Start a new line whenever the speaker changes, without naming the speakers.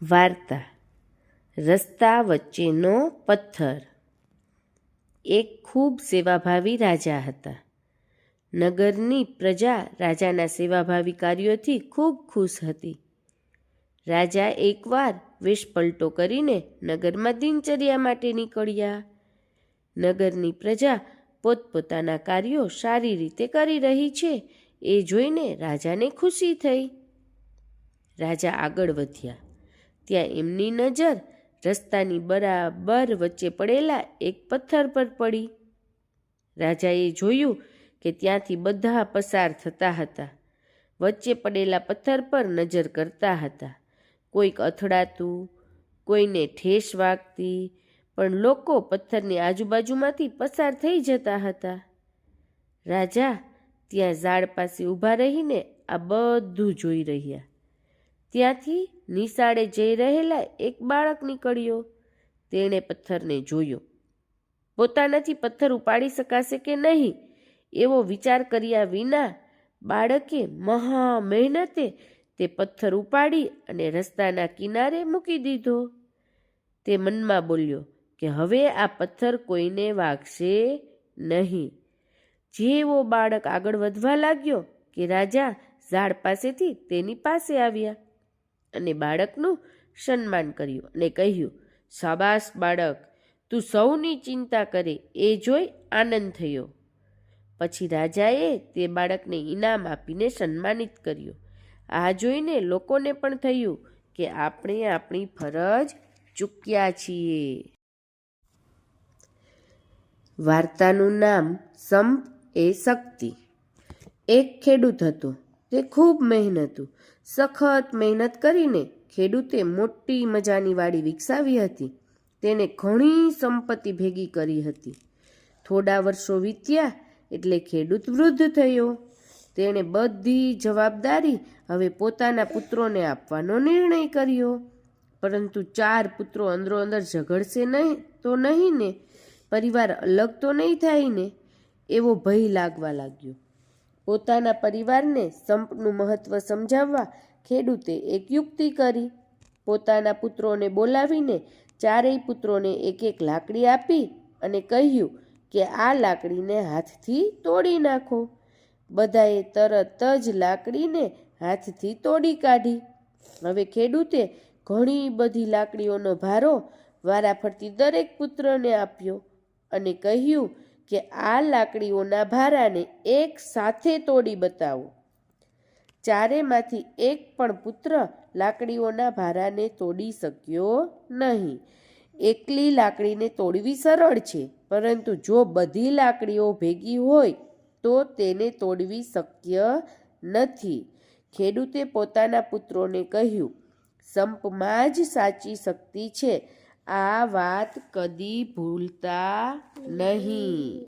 વાર્તા રસ્તા વચ્ચેનો પથ્થર. એક ખૂબ સેવાભાવી રાજા હતા. નગરની પ્રજા રાજાના સેવાભાવી કાર્યોથી ખૂબ ખુશ હતી. રાજા એકવાર વેશપલટો કરીને નગરમાં દિનચર્યા માટે નીકળ્યા. નગરની પ્રજા પોતપોતાના કાર્યો સારી રીતે કરી રહી છે એ જોઈને રાજાને ખુશી થઈ. રાજા આગળ વધ્યા ત્યાં એમની નજર રસ્તાની બરાબર વચ્ચે પડેલા એક પથ્થર પર પડી. રાજાએ જોયું કે ત્યાંથી બધા પસાર થતા હતા. વચ્ચે પડેલા પથ્થર પર નજર કરતા હતા. કોઈક અથડાતું, કોઈને ઠેસ વાગતી, પણ લોકો પથ્થરની આજુબાજુમાંથી પસાર થઈ જતા હતા. રાજા ત્યાં ઝાડ પાસે ઊભા રહીને આ બધું જોઈ રહ્યા. ત્યાંથી નિશાળે જઈ રહેલા એક બાળક નીકળ્યો. તેણે પથ્થરને જોયો. પોતાનાથી પથ્થર ઉપાડી શકાશે કે નહીં એવો વિચાર કર્યા વિના બાળકે મહા મહેનતે તે પથ્થર ઉપાડી અને રસ્તાના કિનારે મૂકી દીધો. તે મનમાં બોલ્યો કે હવે આ પથ્થર કોઈને વાગશે નહીં. જેવો બાળક આગળ વધવા લાગ્યો કે રાજા ઝાડ પાસેથી તેની પાસે આવ્યા અને બાળકનું સન્માન કર્યું અને કહ્યું, શાબાશ બાળક, તું સૌની ચિંતા કરે એ જોઈ આનંદ થયો. પછી રાજાએ તે બાળકને ઇનામ આપીને સન્માનિત કર્યો. આ જોઈને લોકોને પણ થયું કે આપણે આપણી ફરજ ચૂક્યા છીએ. વાર્તાનું નામ સંપ એ શક્તિ. એક ખેડૂત હતો. તે ખૂબ મહેનતુ. સખત મહેનત કરીને ખેડૂતે મોટી મજાની વાડી વિકસાવી હતી. તેને ઘણી સંપત્તિ ભેગી કરી હતી. થોડા વર્ષો વીત્યા એટલે ખેડૂત વૃદ્ધ થયો. તેણે બધી જવાબદારી હવે પોતાના પુત્રોને આપવાનો નિર્ણય કર્યો. પરંતુ 4 પુત્રો અંદરોઅંદર ઝઘડશે નહીં તો નહીં ને, પરિવાર અલગ તો નહીં થાય ને, એવો ભય લાગવા લાગ્યો. પોતાના પરિવારને સંપનું મહત્વ સમજાવવા ખેડૂતે એક યુક્તિ કરી. પોતાના પુત્રોને બોલાવીને 4 પુત્રોને એક એક લાકડી આપી અને કહ્યું કે આ લાકડીને હાથથી તોડી નાખો. બધાએ તરત જ લાકડીને હાથથી તોડી કાઢી. હવે ખેડૂતે ઘણી બધી લાકડીઓનો ભારો વારાફરતી દરેક પુત્રને આપ્યો અને કહ્યું કે આ લાકડીઓના ભારાને એક સાથે તોડી બતાવો. 4માંથી એક પણ પુત્ર લાકડીઓના ભારાને તોડી શક્યો નહીં. એકલી લાકડીને તોડવી સરળ છે, પરંતુ જો બધી લાકડીઓ ભેગી હોય તો તેને તોડવી શક્ય નથી. ખેડૂતે પોતાના પુત્રોને કહ્યું, સંપમાં જ સાચી શક્તિ છે. આ વાત કદી ભૂલતા નહીં.